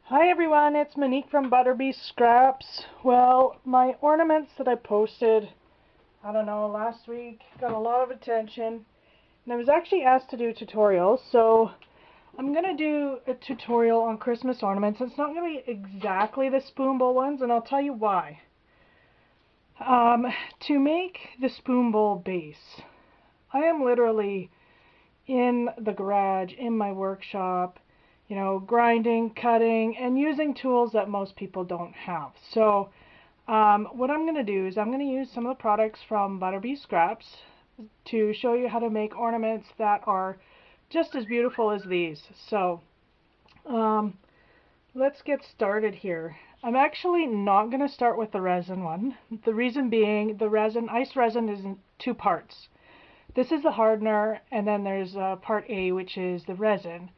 Hi everyone, it's Monique from ButterBeeScraps. Well, my ornaments that I posted, I don't know, last week got a lot of attention. And I was actually asked to do tutorials, so I'm going to do a tutorial on Christmas ornaments. It's not going to be exactly the spoon bowl ones, and I'll tell you why. To make the spoon bowl base, I am literally in the garage, in my workshop, grinding, cutting, and using tools that most people don't have. So what I'm going to do is I'm going to use some of the products from ButterBeeScraps to show you how to make ornaments that are just as beautiful as these. So let's get started here. I'm actually not going to start with the resin one. The reason being, the resin, ice resin, is in two parts. This is the hardener, and then there's part A, which is the resin.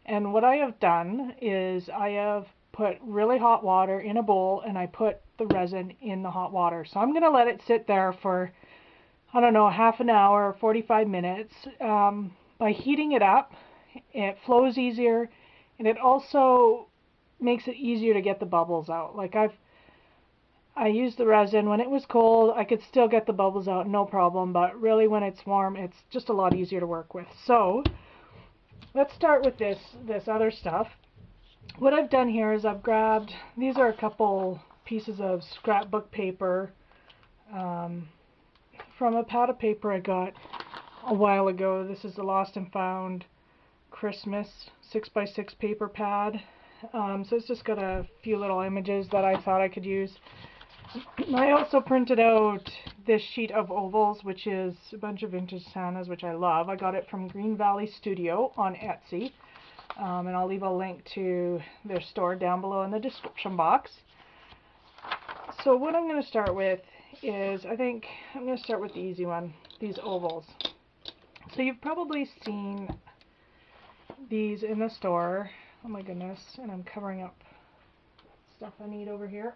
And what I have done is I have put really hot water in a bowl, and I put the resin in the hot water. So I'm going to let it sit there for, I don't know, half an hour, 45 minutes. By heating it up, it flows easier, and it also makes it easier to get the bubbles out. I used the resin when it was cold. I could still get the bubbles out, no problem, but really when it's warm, it's just a lot easier to work with. So let's start with this other stuff. What I've done here is I've grabbed, these are a couple pieces of scrapbook paper from a pad of paper I got a while ago. This is the Lost and Found Christmas 6x6 paper pad. So it's just got a few little images that I thought I could use. I also printed out this sheet of ovals, which is a bunch of vintage Santas, which I love. I got it from Green Valley Studio on Etsy, and I'll leave a link to their store down below in the description box. So what I'm going to start with is, I think I'm going to start with the easy one, these ovals. So you've probably seen these in the store. Oh my goodness, and I'm covering up stuff I need over here.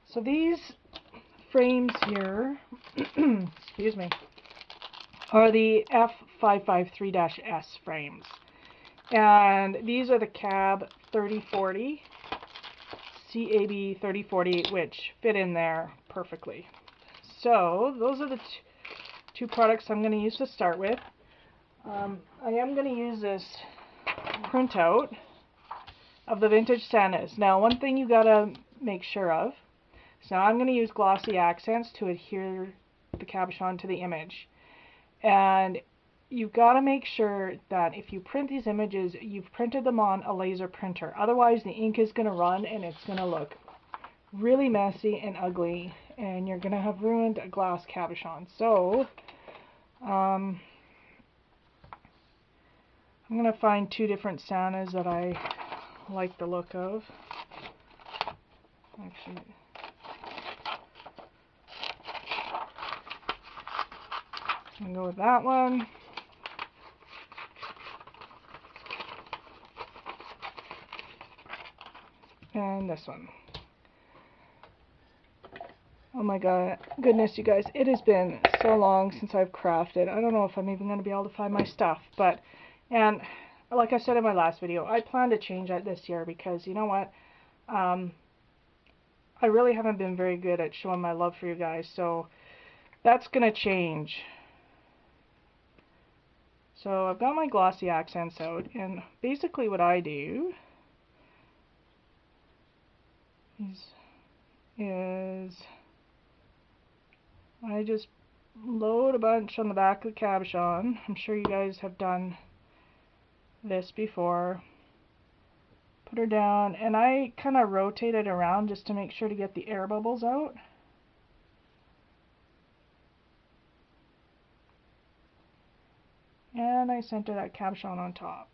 So these frames here, excuse me, are the F553-S frames. And these are the CAB 3040, CAB 3040, which fit in there perfectly. So those are the two products I'm going to use to start with. I am going to use this printout of the vintage Santas. Now, one thing you got to make sure of, so I'm going to use glossy accents to adhere the cabochon to the image. And you've got to make sure that if you print these images, you've printed them on a laser printer. Otherwise, the ink is going to run and it's going to look really messy and ugly, and you're going to have ruined a glass cabochon. So, I'm going to find two different Santas that I like the look of. Actually, I'm going to go with that one. And this one. Oh my goodness, you guys, it has been so long since I've crafted. I don't know if I'm even going to be able to find my stuff, and like I said in my last video, I plan to change that this year because, you know what, I really haven't been very good at showing my love for you guys, so that's going to change. So I've got my glossy accents out, and basically what I do is I just load a bunch on the back of the cabochon. I'm sure you guys have done this before. Put her down, and I kind of rotate it around just to make sure to get the air bubbles out. And I center that cabochon on top.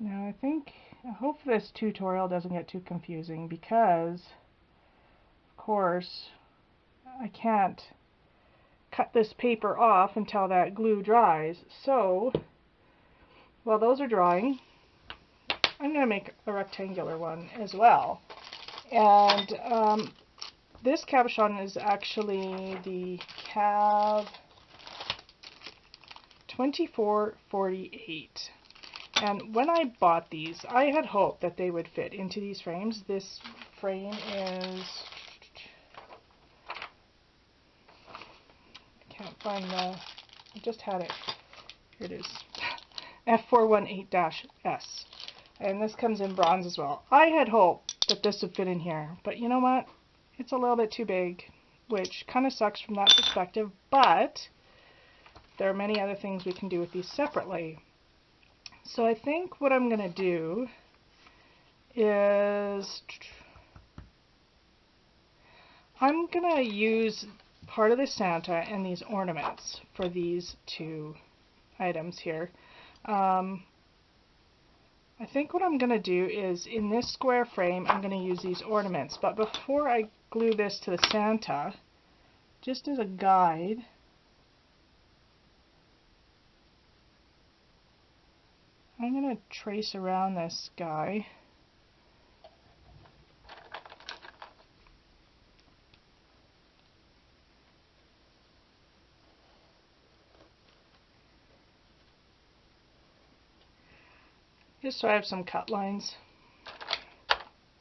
Now I hope this tutorial doesn't get too confusing because, of course, I can't cut this paper off until that glue dries. So, while those are drying, I'm going to make a rectangular one as well. And this cabochon is actually the Cab 2448. And when I bought these, I had hoped that they would fit into these frames. This frame is, I can't find the, I just had it. Here it is. F418-S. And this comes in bronze as well. I had hoped that this would fit in here, but you know what? It's a little bit too big, which kind of sucks from that perspective, but there are many other things we can do with these separately. So I think what I'm going to do is I'm going to use part of the Santa and these ornaments for these two items here. I think what I'm going to do is, in this square frame, I'm going to use these ornaments. But before I glue this to the Santa, just as a guide, I'm going to trace around this guy. Just so I have some cut lines,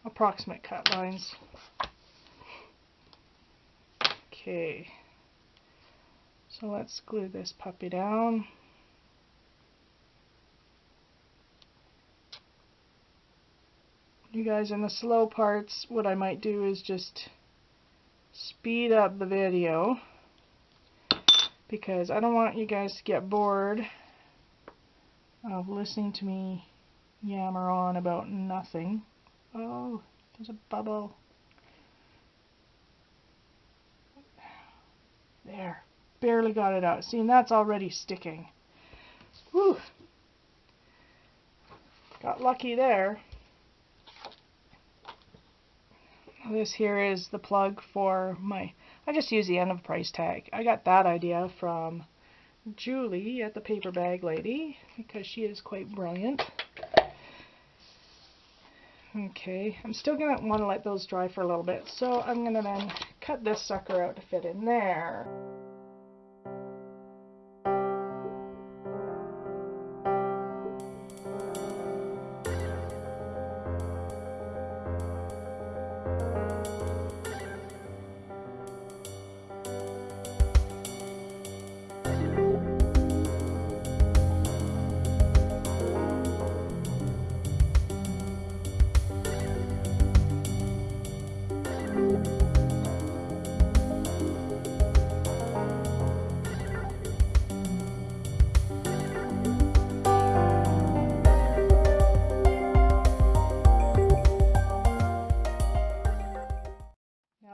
approximate cut lines. Okay, so let's glue this puppy down. You guys, in the slow parts, what I might do is just speed up the video, because I don't want you guys to get bored of listening to me yammer on about nothing. Oh, there's a bubble. There. Barely got it out. See, and that's already sticking. Whew. Got lucky there. This here is the plug for my... I just use the end of a price tag. I got that idea from Julie at the Paper Bag Lady, because she is quite brilliant. Okay, I'm still going to want to let those dry for a little bit, so I'm going to then cut this sucker out to fit in there.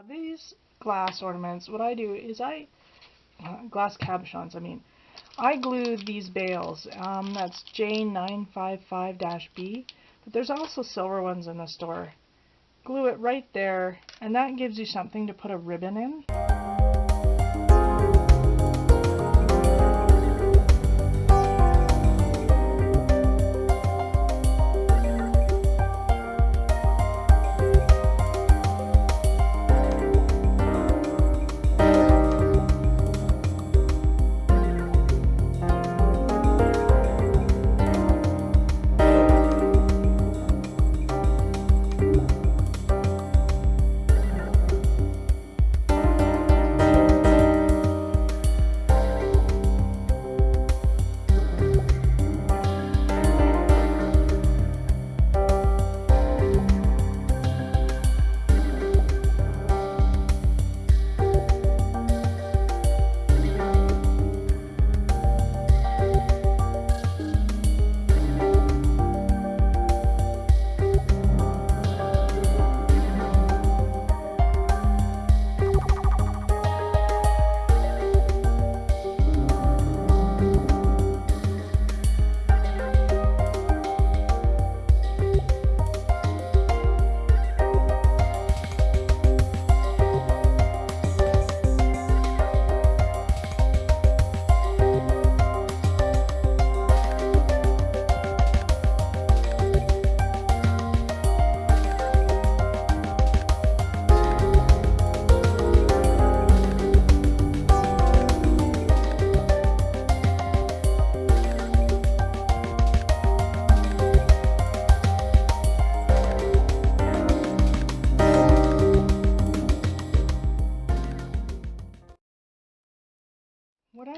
These glass ornaments, what I do is glass cabochons, I glue these bales. That's J955-B, but there's also silver ones in the store. Glue it right there, and that gives you something to put a ribbon in.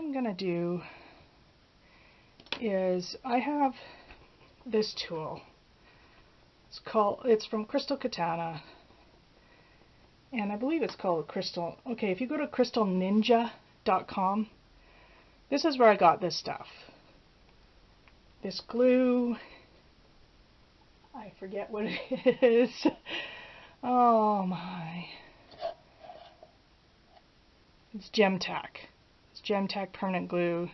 I'm gonna do is I have this tool. It's from Crystal Katana, and I believe it's called Crystal. Okay, if you go to crystalninja.com, this is where I got this stuff. This glue, I forget what it is. Oh my. It's Gemtac. It's Gemtac permanent glue.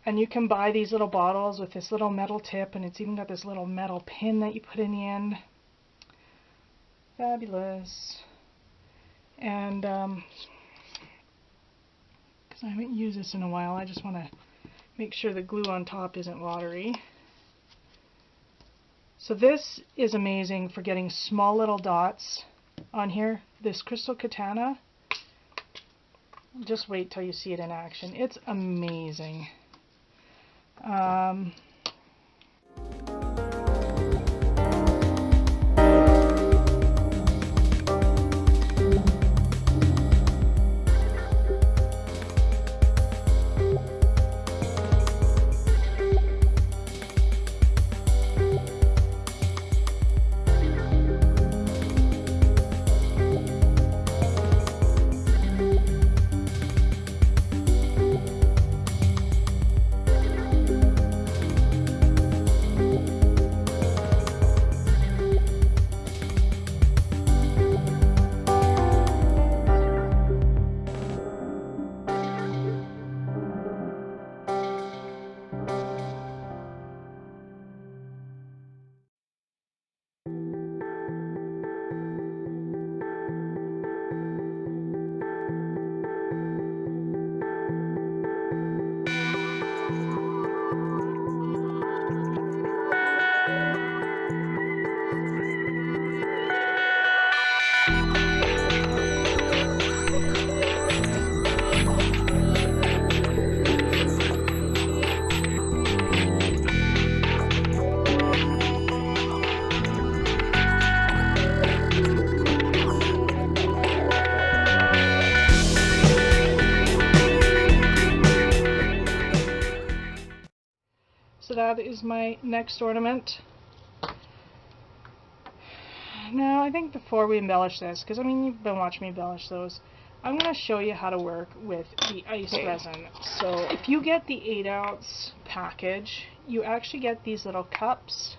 And you can buy these little bottles with this little metal tip, and it's even got this little metal pin that you put in the end. Fabulous. And because I haven't used this in a while, I just want to make sure the glue on top isn't watery. So this is amazing for getting small little dots on here. This Crystal Katana, just wait till you see it in action. It's amazing. So that is my next ornament. Now I think before we embellish this, because I mean you've been watching me embellish those, I'm going to show you how to work with the ice resin. So if you get the 8-ounce package, you actually get these little cups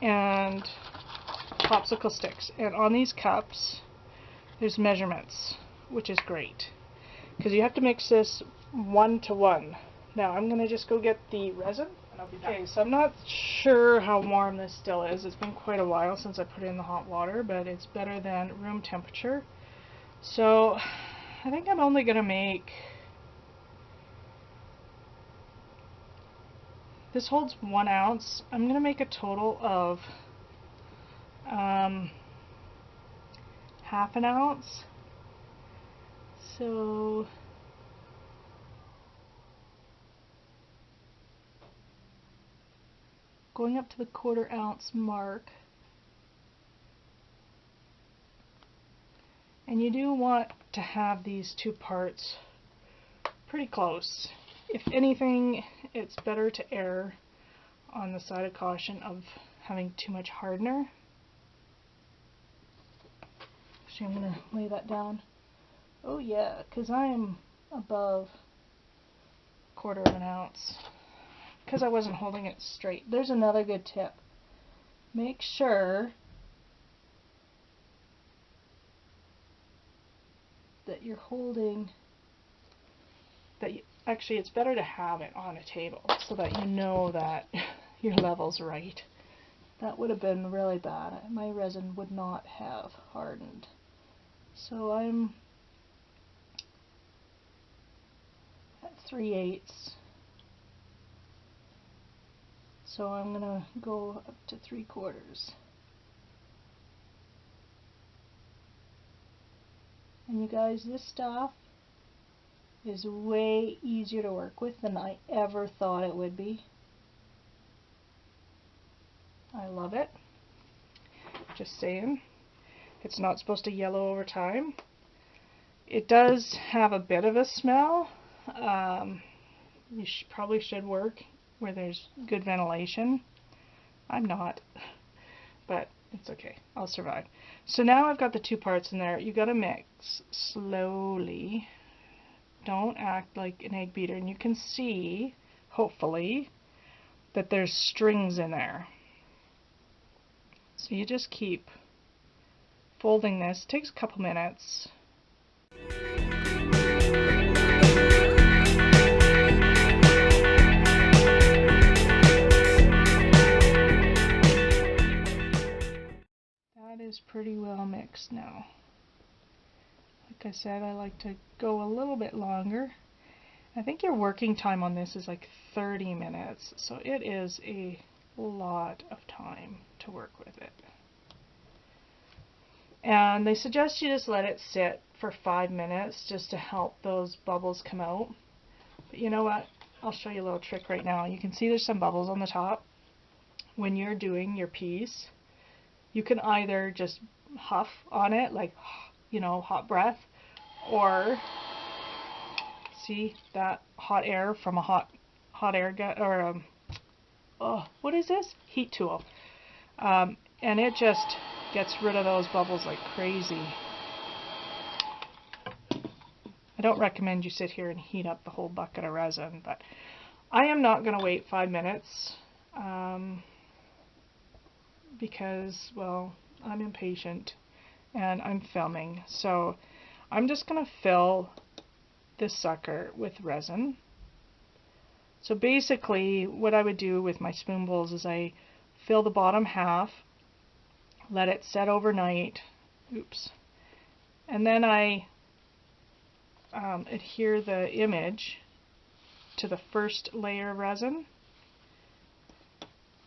and popsicle sticks. And on these cups there's measurements, which is great, because you have to mix this 1 to 1. Now I'm going to just go get the resin. Okay, so I'm not sure how warm this still is. It's been quite a while since I put it in the hot water, but it's better than room temperature. So I think I'm only going to make, this holds 1 ounce. I'm going to make a total of half an ounce. So going up to the 1/4 ounce mark. And you do want to have these two parts pretty close. If anything, it's better to err on the side of caution of having too much hardener. Actually, I'm going to lay that down. Oh yeah, because I am above 1/4 ounce. Because I wasn't holding it straight. There's another good tip. Make sure that you're holding, actually it's better to have it on a table so that you know that your level's right. That would have been really bad. My resin would not have hardened. So I'm at 3/8. So I'm going to go up to 3/4. And you guys, this stuff is way easier to work with than I ever thought it would be. I love it. Just saying. It's not supposed to yellow over time. It does have a bit of a smell. You probably should work where there's good ventilation. I'm not, but it's okay. I'll survive. So now I've got the two parts in there. You got to mix slowly. Don't act like an egg beater. And you can see, hopefully, that there's strings in there. So you just keep folding this. It takes a couple minutes. That is pretty well mixed now. Like I said, I like to go a little bit longer. I think your working time on this is like 30 minutes, so it is a lot of time to work with it. And they suggest you just let it sit for 5 minutes just to help those bubbles come out. But you know what? I'll show you a little trick right now. You can see there's some bubbles on the top. When you're doing your piece, you can either just huff on it, like, you know, hot breath, or see that hot air from a hot air gun, or what is this? Heat tool. And it just gets rid of those bubbles like crazy. I don't recommend you sit here and heat up the whole bucket of resin, but I am not going to wait 5 minutes because, well, I'm impatient and I'm filming. So I'm just going to fill this sucker with resin. So basically what I would do with my spoon bowls is I fill the bottom half, let it set overnight, oops, and then I adhere the image to the first layer of resin,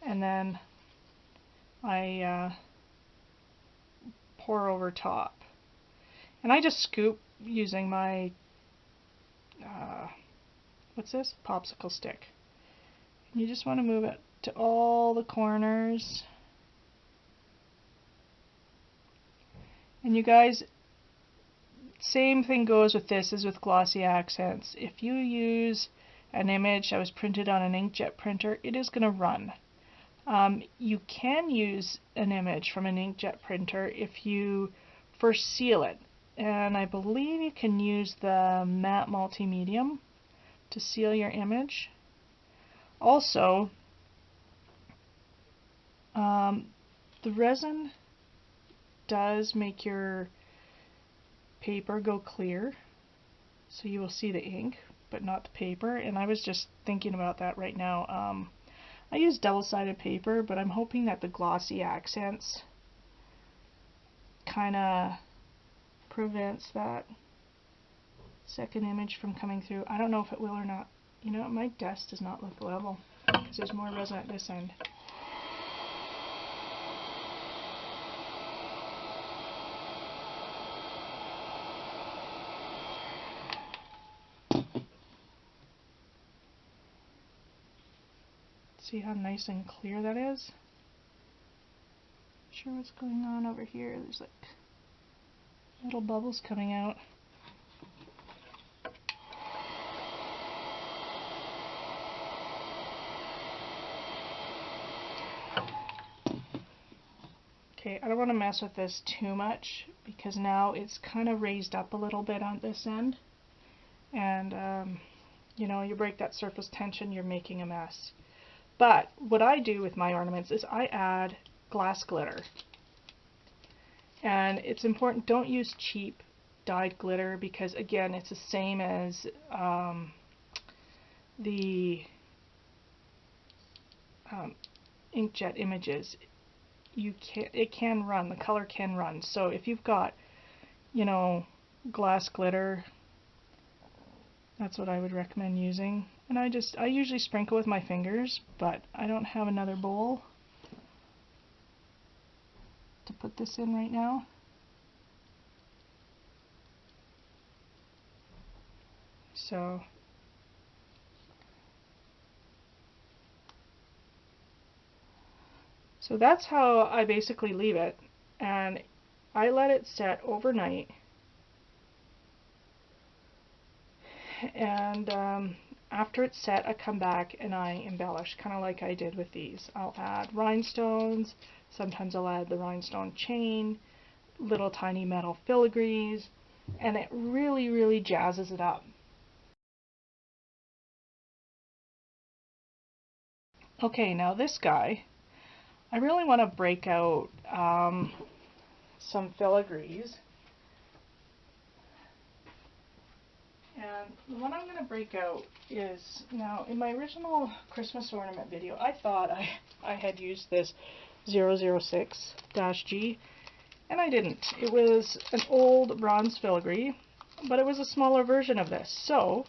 and then I pour over top. And I just scoop using my what's this? Popsicle stick. And you just want to move it to all the corners. And you guys, same thing goes with this as with glossy accents. If you use an image that was printed on an inkjet printer, it is going to run. You can use an image from an inkjet printer if you first seal it. And I believe you can use the matte multi-medium to seal your image. Also, the resin does make your paper go clear, so you will see the ink but not the paper. And I was just thinking about that right now. I use double-sided paper, but I'm hoping that the glossy accents kind of prevents that second image from coming through. I don't know if it will or not. You know, my desk does not look level because there's more resin at this end. See how nice and clear that is? Not sure what's going on over here. There's like little bubbles coming out. Okay, I don't want to mess with this too much because now it's kind of raised up a little bit on this end. And, you know, you break that surface tension, you're making a mess. But what I do with my ornaments is I add glass glitter. And it's important, don't use cheap dyed glitter because, again, it's the same as the inkjet images. It can run, the color can run. So if you've got, you know, glass glitter, that's what I would recommend using. And I usually sprinkle with my fingers, but I don't have another bowl to put this in right now. So that's how I basically leave it. And I let it set overnight, and after it's set, I come back and I embellish, kind of like I did with these. I'll add rhinestones, sometimes I'll add the rhinestone chain, little tiny metal filigrees, and it really, really jazzes it up. Okay, now this guy, I really want to break out some filigrees. And the one I'm going to break out is, now in my original Christmas ornament video, I thought I had used this 006-G, and I didn't. It was an old bronze filigree, but it was a smaller version of this. So,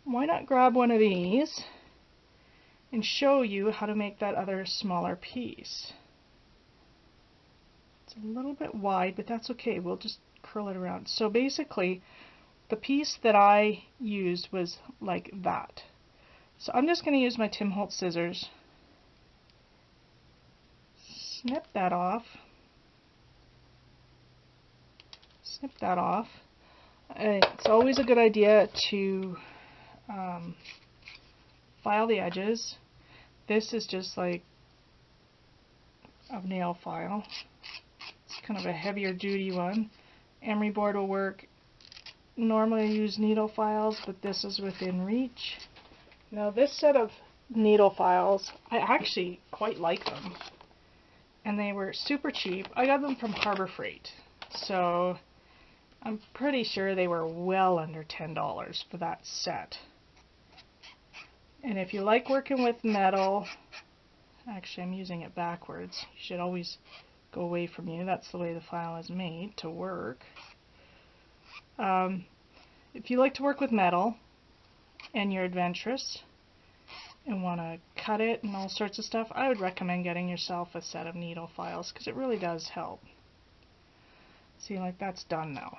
why not grab one of these and show you how to make that other smaller piece. It's a little bit wide, but that's okay. We'll just curl it around. So basically, the piece that I used was like that. So I'm just going to use my Tim Holtz scissors, snip that off, snip that off. It's always a good idea to file the edges. This is just like a nail file. It's kind of a heavier duty one. Emery board will work. Normally I use needle files, but this is within reach. Now this set of needle files, I actually quite like them. And they were super cheap. I got them from Harbor Freight. So I'm pretty sure they were well under $10 for that set. And if you like working with metal, actually I'm using it backwards. You should always go away from you. That's the way the file is made to work. If you like to work with metal and you're adventurous and want to cut it and all sorts of stuff, I would recommend getting yourself a set of needle files because it really does help. See, like that's done now.